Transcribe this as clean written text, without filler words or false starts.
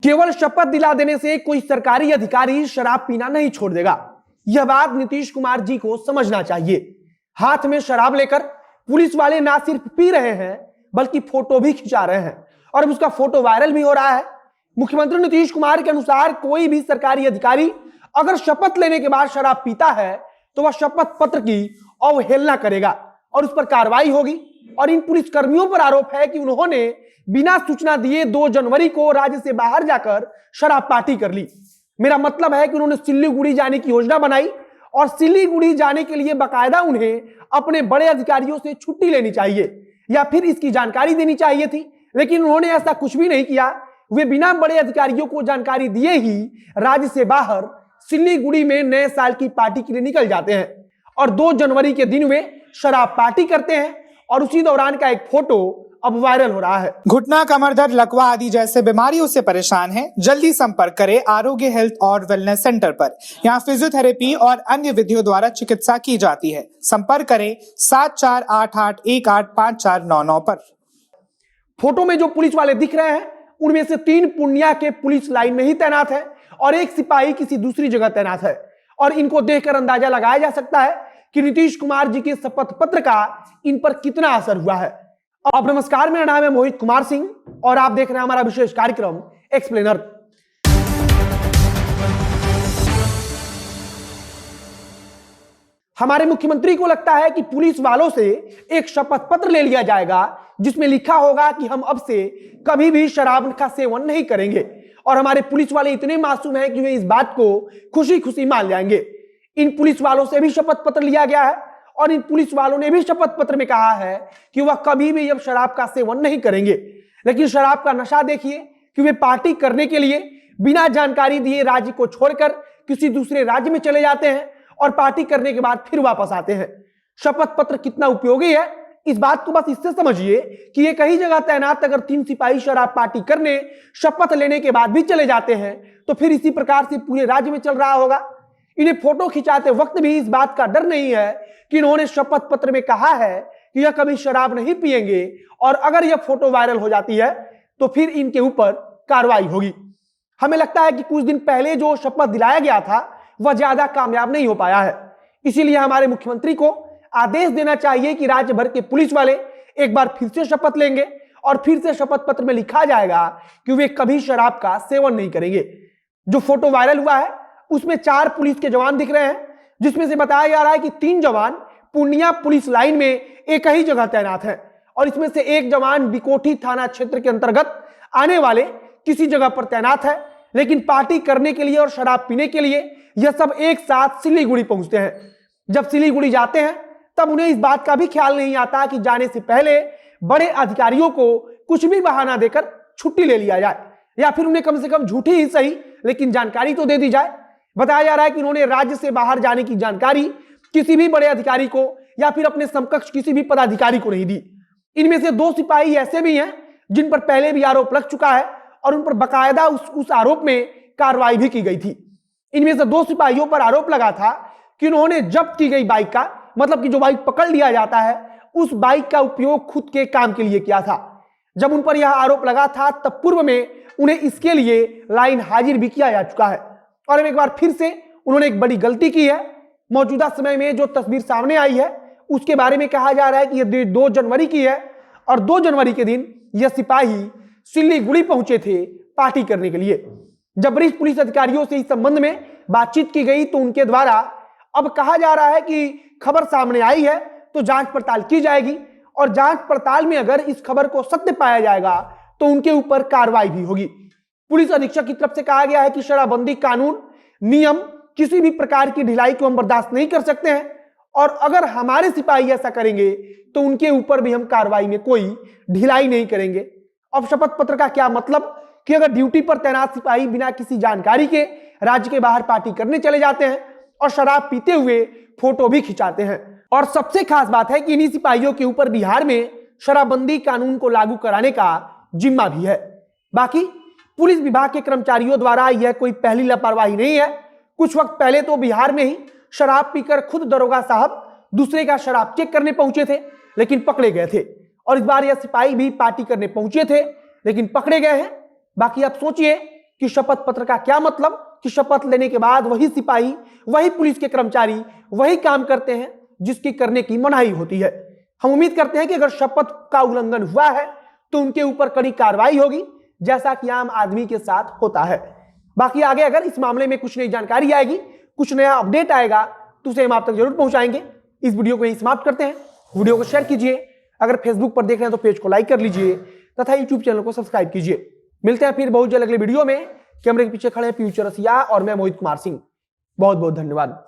केवल शपथ दिला देने से कोई सरकारी अधिकारी शराब पीना नहीं छोड़ देगा। यह बात नीतीश कुमार जी को समझना चाहिए। हाथ में शराब लेकर पुलिस वाले ना सिर्फ पी रहे हैं बल्कि फोटो भी खिंचा रहे हैं और अब उसका फोटो वायरल भी हो रहा है। मुख्यमंत्री नीतीश कुमार के अनुसार कोई भी सरकारी अधिकारी अगर शपथ लेने के बाद शराब पीता है तो वह शपथ पत्र की अवहेलना करेगा और उस पर कार्रवाई होगी। और इन पुलिस कर्मियों पर आरोप है कि उन्होंने बिना सूचना दिए 2 जनवरी को राज्य से बाहर जाकर शराब पार्टी कर ली। मेरा मतलब है कि उन्होंने सिल्लीगुड़ी जाने की योजना बनाई और सिल्लीगुड़ी जाने के लिए बाकायदा उन्हें अपने बड़े अधिकारियों से छुट्टी लेनी चाहिए या फिर इसकी जानकारी देनी चाहिए थी, लेकिन उन्होंने ऐसा कुछ भी नहीं किया। वे बिना बड़े अधिकारियों को जानकारी दिए ही राज्य से बाहर सिल्लीगुड़ी में नए साल की पार्टी के लिए निकल जाते हैं और 2 जनवरी के दिन वे शराब पार्टी करते हैं और उसी दौरान का एक फोटो अब वायरल हो रहा है। घुटना, कमर दर्द, लकवा आदि जैसे बीमारियों से परेशान हैं? जल्दी संपर्क करें आरोग्य हेल्थ और वेलनेस सेंटर पर। यहाँ फिजियोथेरेपी और अन्य विधियों द्वारा चिकित्सा की जाती है। संपर्क करें 7488185499 पर। फोटो में जो पुलिस वाले दिख रहे हैं उनमें से 3 पूर्णिया के पुलिस लाइन में ही तैनात है और एक सिपाही किसी दूसरी जगह तैनात है और इनको देखकर अंदाजा लगाया जा सकता है कि नीतीश कुमार जी के शपथ पत्र का इन पर कितना असर हुआ है। अब नमस्कार, मेरा नाम है मोहित कुमार सिंह और आप देख रहे हैं हमारा विशेष कार्यक्रम एक्सप्लेनर। हमारे मुख्यमंत्री को लगता है कि पुलिस वालों से एक शपथ पत्र ले लिया जाएगा जिसमें लिखा होगा कि हम अब से कभी भी शराब का सेवन नहीं करेंगे और हमारे पुलिस वाले इतने मासूम हैं कि वे इस बात को खुशी खुशी मान जाएंगे। इन पुलिस वालों से भी शपथ पत्र लिया गया है और इन पुलिस वालों ने भी शपथ पत्र में कहा है कि वह कभी भी अब शराब का सेवन नहीं करेंगे। लेकिन शराब का नशा देखिए कि वे पार्टी करने के लिए बिना जानकारी दिए राज्य को छोड़कर किसी दूसरे राज्य में चले जाते हैं और पार्टी करने के बाद फिर वापस आते हैं। शपथ पत्र कितना उपयोगी है इस बात को बस इससे समझिए कि ये कई जगह तैनात अगर 3 सिपाही शराब पार्टी करने शपथ लेने के बाद भी चले जाते हैं तो फिर इसी प्रकार से पूरे राज्य में चल रहा होगा। इन्हें फोटो खिंचाते वक्त भी इस बात का डर नहीं है कि इन्होंने शपथ पत्र में कहा है कि यह कभी शराब नहीं पिएंगे और अगर यह फोटो वायरल हो जाती है तो फिर इनके ऊपर कार्रवाई होगी। हमें लगता है कि कुछ दिन पहले जो शपथ दिलाया गया था वह ज्यादा कामयाब नहीं हो पाया है, इसीलिए हमारे मुख्यमंत्री को आदेश देना चाहिए कि राज्य भर के पुलिस वाले एक बार फिर से शपथ लेंगे और फिर से शपथ पत्र में लिखा जाएगा कि वे कभी शराब का सेवन नहीं करेंगे। जो फोटो वायरल हुआ है उसमें 4 पुलिस के जवान दिख रहे हैं जिसमें से बताया जा रहा है कि 3 जवान पूर्णिया पुलिस लाइन में एक ही जगह तैनात है और इसमें से एक जवान बिकोठी थाना क्षेत्र के अंतर्गत आने वाले किसी जगह पर तैनात है, लेकिन पार्टी करने के लिए और शराब पीने के लिए यह सब एक साथ सिल्लीगुड़ी पहुंचते हैं। जब सिल्लीगुड़ी जाते हैं तब उन्हें इस बात का भी ख्याल नहीं आता कि जाने से पहले बड़े अधिकारियों को कुछ भी बहाना देकर छुट्टी ले लिया जाए या फिर उन्हें कम से कम झूठी ही सही लेकिन जानकारी तो दे दी जाए। बताया जा रहा है कि उन्होंने राज्य से बाहर जाने की जानकारी किसी भी बड़े अधिकारी को या फिर अपने समकक्ष किसी भी पदाधिकारी को नहीं दी। इनमें से 2 सिपाही ऐसे भी हैं जिन पर पहले भी आरोप लग चुका है और उन पर बाकायदा उस आरोप में कार्रवाई भी की गई थी। इनमें से 2 सिपाहियों पर आरोप लगा था कि उन्होंने जब्त की गई बाइक का मतलब कि जो बाइक पकड़ लिया जाता है उस बाइक का उपयोग खुद के काम के लिए किया था। जब उन पर यह आरोप लगा था तब पूर्व में उन्हें इसके लिए लाइन हाजिर भी किया जा चुका है और अब एक बार फिर से उन्होंने एक बड़ी गलती की है। मौजूदा समय में जो तस्वीर सामने आई है उसके बारे में कहा जा रहा है कि यह 2 जनवरी की है और 2 जनवरी के दिन यह सिपाही सिल्लीगुड़ी पहुंचे थे पार्टी करने के लिए। जब वरिष्ठ पुलिस अधिकारियों से इस संबंध में बातचीत की गई तो उनके द्वारा अब कहा जा रहा है कि खबर सामने आई है तो जांच पड़ताल की जाएगी और जांच पड़ताल में अगर इस खबर को सत्य पाया जाएगा तो उनके ऊपर कार्रवाई भी होगी। पुलिस अधीक्षक की तरफ से कहा गया है कि शराबबंदी कानून नियम किसी भी प्रकार की ढिलाई को हम बर्दाश्त नहीं कर सकते हैं और अगर हमारे सिपाही ऐसा करेंगे तो उनके ऊपर भी हम कार्रवाई में कोई ढिलाई नहीं करेंगे। अब शपथ पत्र का क्या मतलब कि अगर ड्यूटी पर तैनात सिपाही बिना किसी जानकारी के राज्य के बाहर पार्टी करने चले जाते हैं और शराब पीते हुए फोटो भी खिंचाते हैं। और सबसे खास बात है कि इन्हीं सिपाहियों के ऊपर बिहार में शराबबंदी कानून को लागू कराने का जिम्मा भी है। बाकी पुलिस विभाग के कर्मचारियों द्वारा यह कोई पहली लापरवाही नहीं है। कुछ वक्त पहले तो बिहार में ही शराब पीकर खुद दरोगा साहब दूसरे का शराब चेक करने पहुंचे थे लेकिन पकड़े गए थे और इस बार यह सिपाही भी पार्टी करने पहुंचे थे लेकिन पकड़े गए हैं। बाकी आप सोचिए कि शपथ पत्र का क्या मतलब, कि शपथ लेने के बाद वही सिपाही, वही पुलिस के कर्मचारी वही काम करते हैं जिसकी करने की मनाही होती है। हम उम्मीद करते हैं कि अगर शपथ का उल्लंघन हुआ है तो उनके ऊपर कड़ी कार्रवाई होगी, जैसा कि आम आदमी के साथ होता है। बाकी आगे अगर इस मामले में कुछ नई जानकारी आएगी, कुछ नया अपडेट आएगा तो उसे हम आप तक जरूर पहुंचाएंगे। इस वीडियो को यहीं समाप्त करते हैं। वीडियो को शेयर कीजिए, अगर फेसबुक पर देख रहे हैं तो पेज को लाइक कर लीजिए तथा यूट्यूब चैनल को सब्सक्राइब कीजिए। मिलते हैं फिर बहुत जल्द अगले वीडियो में। कैमरे के पीछे खड़े हैं पीयूष चौरसिया और मैं मोहित कुमार सिंह। बहुत बहुत धन्यवाद।